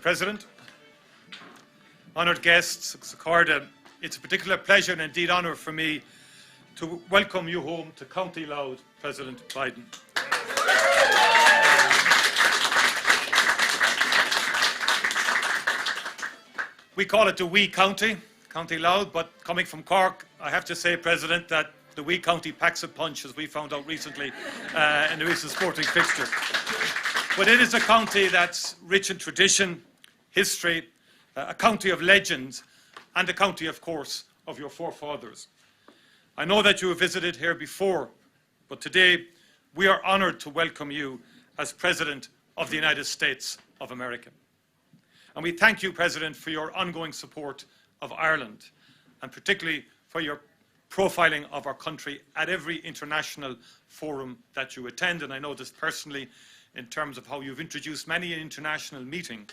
Mr. President, honoured guests, it's a particular pleasure and indeed honour for me to welcome you home to County Louth, President Biden. We call it the wee county, County Louth, but coming from Cork, I have to say, President, that the wee county packs a punch, as we found out recently in the recent sporting fixture. But it is a county that's rich in tradition, history, a county of legends, and a county, of course, of your forefathers. I know that you have visited here before, but today we are honoured to welcome you as President of the United States of America. And we thank you, President, for your ongoing support of Ireland, and particularly for your profiling of our country at every international forum that you attend. And I know this personally in terms of how you've introduced many an international meeting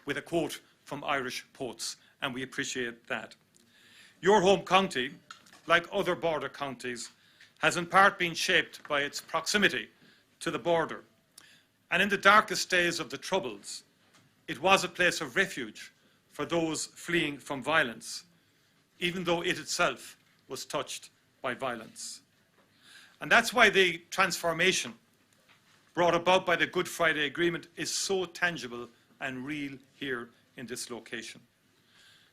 with a quote from Irish poets, and we appreciate that. Your home county, like other border counties, has in part been shaped by its proximity to the border. And in the darkest days of the Troubles, it was a place of refuge for those fleeing from violence, even though it itself was touched by violence. And that's why the transformation brought about by the Good Friday Agreement is so tangible and real here in this location.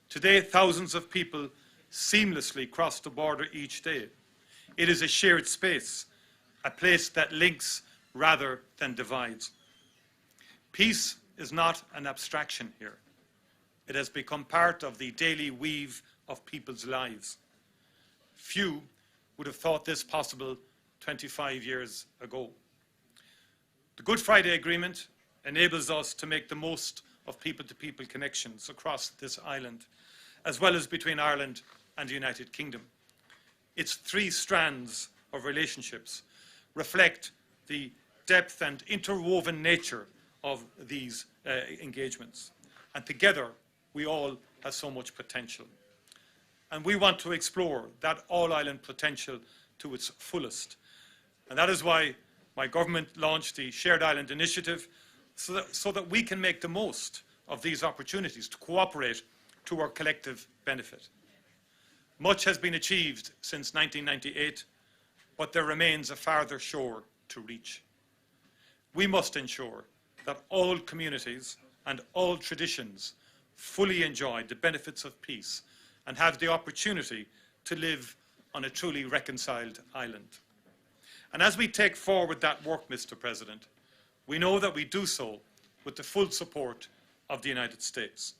Today, thousands of people seamlessly cross the border each day. It is a shared space, a place that links rather than divides. Peace is not an abstraction here. It has become part of the daily weave of people's lives. Few would have thought this possible 25 years ago. The Good Friday Agreement enables us to make the most of people-to-people connections across this island, as well as between Ireland and the United Kingdom. Its three strands of relationships reflect the depth and interwoven nature of these engagements. And together, we all have so much potential. And we want to explore that all-island potential to its fullest. And that is why my government launched the Shared Island Initiative, so that we can make the most of these opportunities to cooperate to our collective benefit. Much has been achieved since 1998, but there remains a farther shore to reach. We must ensure that all communities and all traditions fully enjoy the benefits of peace and have the opportunity to live on a truly reconciled island. And as we take forward that work, Mr. President, we know that we do so with the full support of the United States.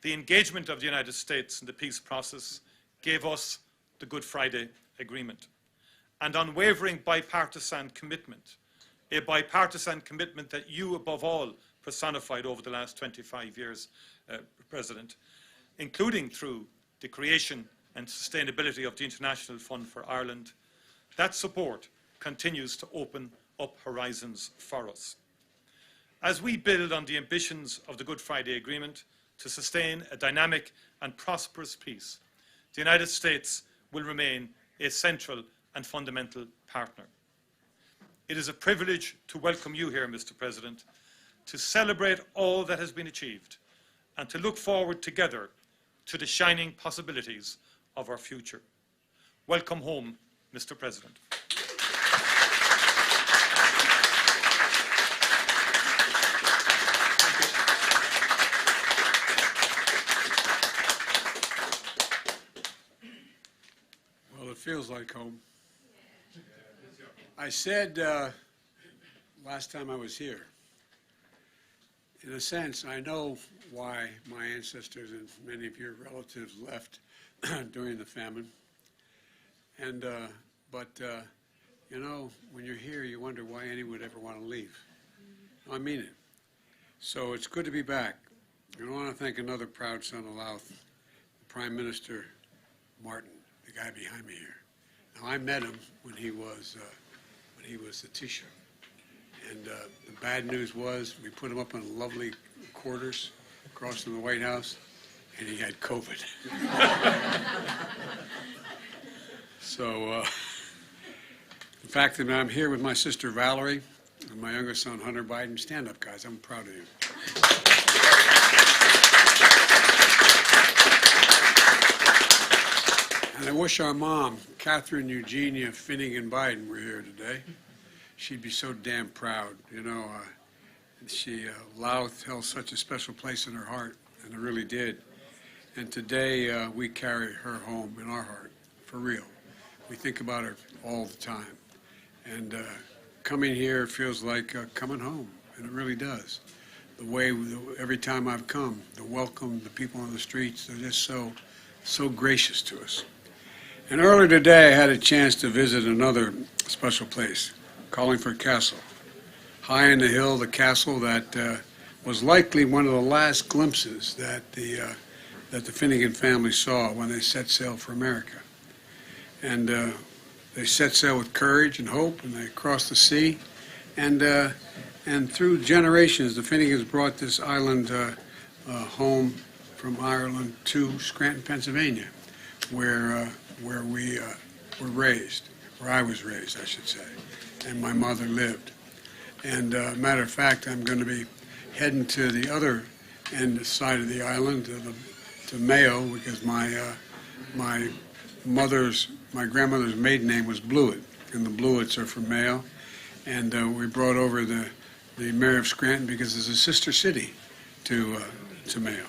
The engagement of the United States in the peace process gave us the Good Friday Agreement, an unwavering bipartisan commitment, a bipartisan commitment that you, above all, personified over the last 25 years, President, including through the creation and sustainability of the International Fund for Ireland. That support continues to open up horizons for us. As we build on the ambitions of the Good Friday Agreement to sustain a dynamic and prosperous peace, the United States will remain a central and fundamental partner. It is a privilege to welcome you here, Mr. President, to celebrate all that has been achieved and to look forward together to the shining possibilities of our future. Welcome home, Mr. President. Well, it feels like home. I said last time I was here, in a sense, I know why my ancestors and many of your relatives left during the famine. And, you know, when you're here, you wonder why anyone would ever want to leave. I mean it. So it's good to be back. And I want to thank another proud son of Louth, Prime Minister Martin, the guy behind me here. Now, I met him when he was the Taoiseach. And the bad news was we put him up in lovely quarters across from the White House, and he had COVID. So, in fact, I'm here with my sister Valerie and my youngest son Hunter Biden. Stand up, guys. I'm proud of you. wish our mom, Catherine Eugenia Finnegan Biden, were here today. She'd be so damn proud. You know, Louth held such a special place in her heart, and it really did. And today we carry her home in our heart, for real. We think about her all the time. And coming here feels like coming home, and it really does. The way, every time I've come, the welcome, the people on the streets, they're just so gracious to us. And earlier today, I had a chance to visit another special place, Carlingford Castle. High in the hill, the castle that was likely one of the last glimpses that the Finnegan family saw when they set sail for America. And they set sail with courage and hope, and they crossed the sea. And through generations, the Finnegans brought this island home from Ireland to Scranton, Pennsylvania, where we were raised, where I was raised, I should say, and my mother lived. And matter of fact, I'm going to be heading to the other end side of the island, to Mayo, because my grandmother's maiden name was Blewett, and the Blewetts are from Mayo. And we brought over the mayor of Scranton because it's a sister city to Mayo.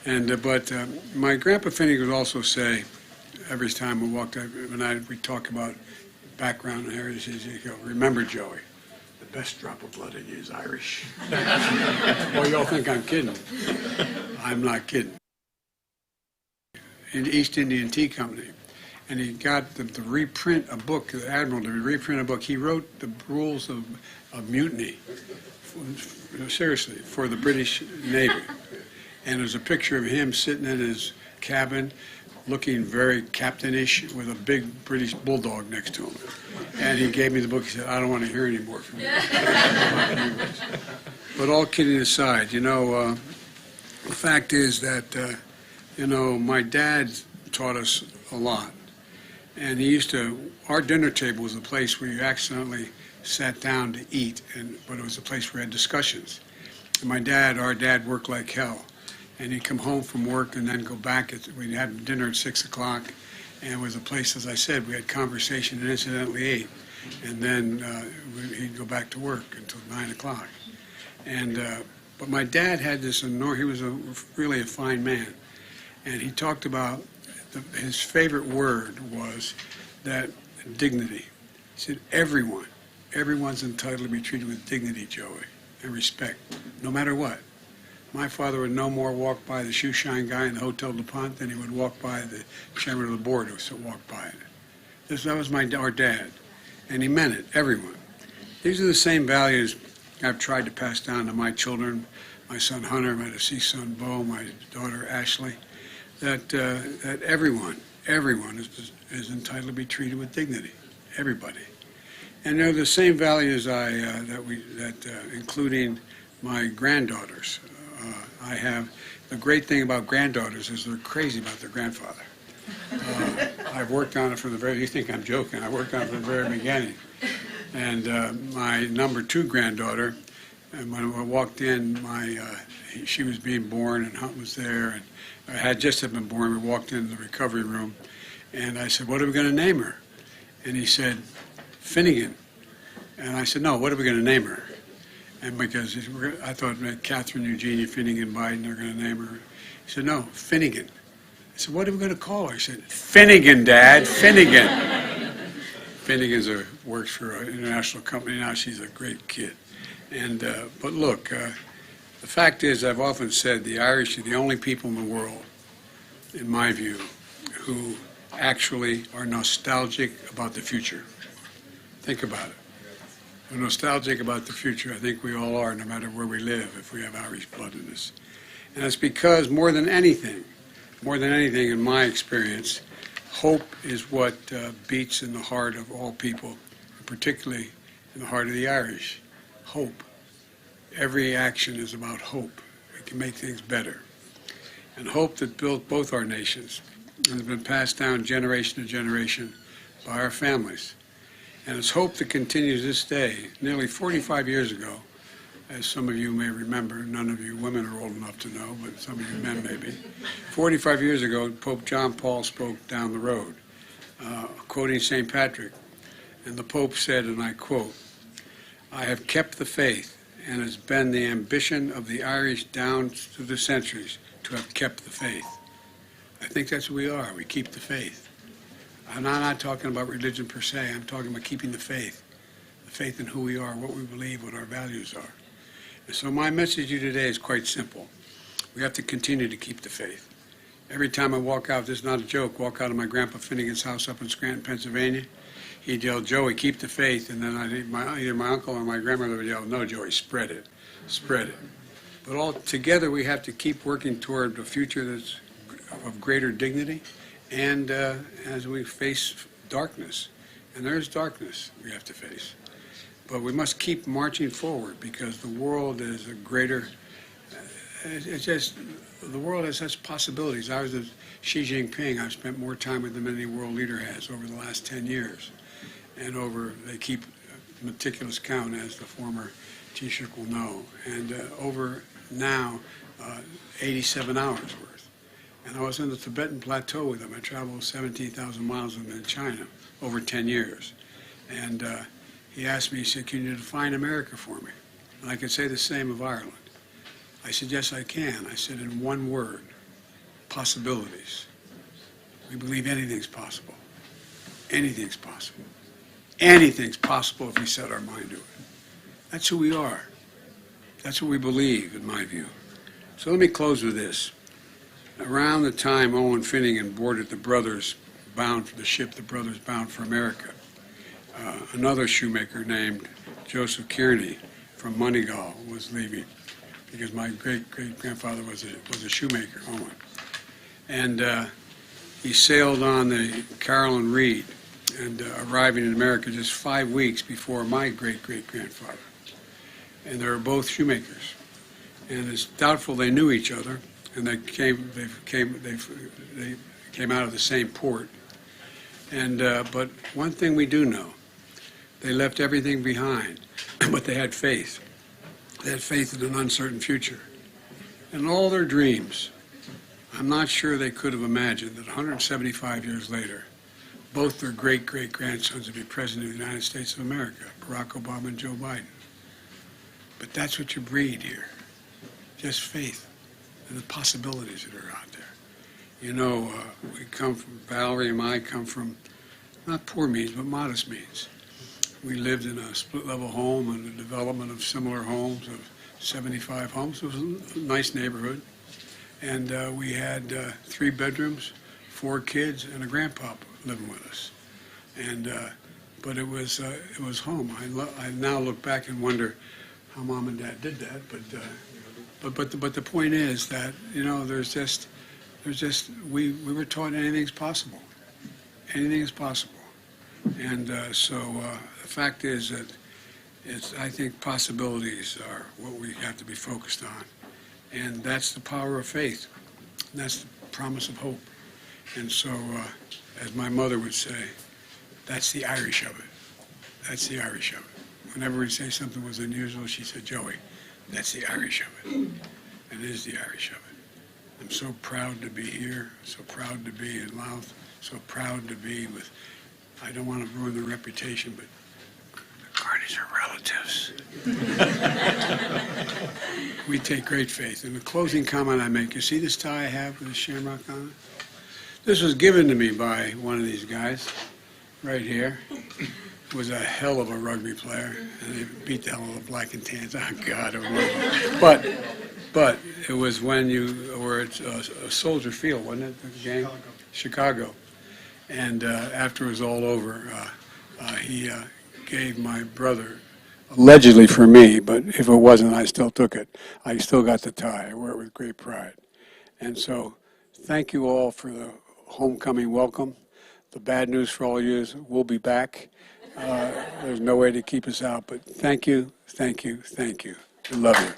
And but my grandpa Finnegan would also say, every time we walked, we talk about background and heritage, he'd go, "Remember, Joey, the best drop of blood in you is Irish." Well, y'all think I'm kidding. I'm not kidding. In the East Indian Tea Company, and he got them to reprint a book, the admiral to reprint a book. He wrote the rules of mutiny, seriously, for the British Navy. And there's a picture of him sitting in his cabin, looking very captainish, with a big British bulldog next to him. And he gave me the book. He said, "I don't want to hear any more from you." But all kidding aside, you know, the fact is that, you know, my dad taught us a lot. And he used to, our dinner table was a place where you accidentally sat down to eat, but it was a place where we had discussions. And our dad worked like hell. And he'd come home from work and then go back. We'd have dinner at 6 o'clock. And it was a place, as I said, we had conversation and incidentally ate. And then he'd go back to work until 9 o'clock. And, but my dad had this, he was really a fine man. And he talked about, his favorite word was that dignity. He said, everyone's entitled to be treated with dignity, Joey, and respect, no matter what. My father would no more walk by the shoe shine guy in the Hotel DuPont than he would walk by the chairman of the board who walked by it. That was our dad, and he meant it, everyone. These are the same values I've tried to pass down to my children, my son Hunter, my deceased son Bo, my daughter Ashley, that everyone is entitled to be treated with dignity, everybody. And they're the same values including my granddaughters. I have, the great thing about granddaughters is they're crazy about their grandfather. I've worked on it from the you think I'm joking, I worked on it from the very beginning. And my number 2 granddaughter, and when I walked in, she was being born and Hunt was there, and I had just been born. We walked into the recovery room, and I said, "What are we going to name her?" And he said, "Finnegan." And I said, "No, what are we going to name her?" And because I thought Catherine Eugenia Finnegan Biden, they're going to name her. He said, "No, Finnegan." I said, "What are we going to call her?" He said, "Finnegan, Dad, Finnegan." Finnegan's works for an international company now. She's a great kid. And but look, the fact is, I've often said the Irish are the only people in the world, in my view, who actually are nostalgic about the future. Think about it. We're nostalgic about the future. I think we all are, no matter where we live, if we have Irish blood in us. And it's because more than anything in my experience, hope is what beats in the heart of all people, and particularly in the heart of the Irish. Hope. Every action is about hope. We can make things better. And hope that built both our nations and has been passed down generation to generation by our families. And it's hope that continues this day. Nearly 45 years ago, as some of you may remember. None of you women are old enough to know, but some of you men may be. 45 years ago, Pope John Paul spoke down the road, quoting St. Patrick. And the Pope said, and I quote, "I have kept the faith, and it's been the ambition of the Irish down through the centuries to have kept the faith." I think that's who we are. We keep the faith. I'm not talking about religion per se. I'm talking about keeping the faith in who we are, what we believe, what our values are. And so my message to you today is quite simple. We have to continue to keep the faith. Every time I walk out, this is not a joke, walk out of my Grandpa Finnegan's house up in Scranton, Pennsylvania, he'd yell, "Joey, keep the faith." And then either my uncle or my grandmother would yell, "No, Joey, spread it, spread it." But all together we have to keep working toward a future that's of greater dignity, and as we face darkness, and there is darkness we have to face. But we must keep marching forward because the world is a greater, the world has such possibilities. I was with Xi Jinping. I've spent more time with him than any world leader has over the last 10 years. And they keep meticulous count, as the former Taoiseach will know. And over now, 87 hours worth. And I was on the Tibetan Plateau with him. I traveled 17,000 miles with him in China over 10 years. And he asked me, he said, "Can you define America for me?" And I could say the same of Ireland. I said, "Yes, I can." I said, in one word, possibilities. We believe anything's possible. Anything's possible. Anything's possible if we set our mind to it. That's who we are. That's what we believe, in my view. So let me close with this. Around the time Owen Finnegan boarded the Brothers bound for the ship, the Brothers bound for America, another shoemaker named Joseph Kearney from Moneygall was leaving, because my great-great-grandfather was a shoemaker, Owen. And he sailed on the Caroline Reed, and arriving in America just 5 weeks before my great-great-grandfather. And they were both shoemakers. And it's doubtful they knew each other, and they came out of the same port. And but one thing we do know, they left everything behind, but they had faith. They had faith in an uncertain future. And all their dreams, I'm not sure they could have imagined that 175 years later, both their great-great-grandsons would be President of the United States of America, Barack Obama and Joe Biden. But that's what you breed here, just faith and the possibilities that are out there. You know, we come from, Valerie and I come from not poor means, but modest means. We lived in a split-level home and the development of similar homes, of 75 homes. It was a nice neighborhood. And we had 3 bedrooms, 4 kids, and a grandpa living with us. And but it was home. I now look back and wonder how Mom and Dad did that. But the point is that, you know, we were taught anything's possible. Anything is possible. And so the fact is that I think possibilities are what we have to be focused on. And that's the power of faith. And that's the promise of hope. And so, as my mother would say, that's the Irish of it. That's the Irish of it. Whenever we'd say something was unusual, she said, "Joey, that's the Irish of it." And it is the Irish of it. I'm so proud to be here, so proud to be in Louth, so proud to be with, I don't want to ruin the reputation, but the Carneys are relatives. We take great faith. And the closing comment I make, you see this tie I have with the shamrock on it? This was given to me by one of these guys right here. Was a hell of a rugby player, and they beat the hell out of the Black and Tans. Oh, God. But it was when you were at a Soldier Field, wasn't it, the game? Chicago. And after it was all over, he gave my brother, allegedly for me, but if it wasn't, I still took it. I still got the tie. I wear it with great pride. And so thank you all for the homecoming welcome. The bad news for all you is we'll be back. There's no way to keep us out, but thank you, thank you, thank you. I love you.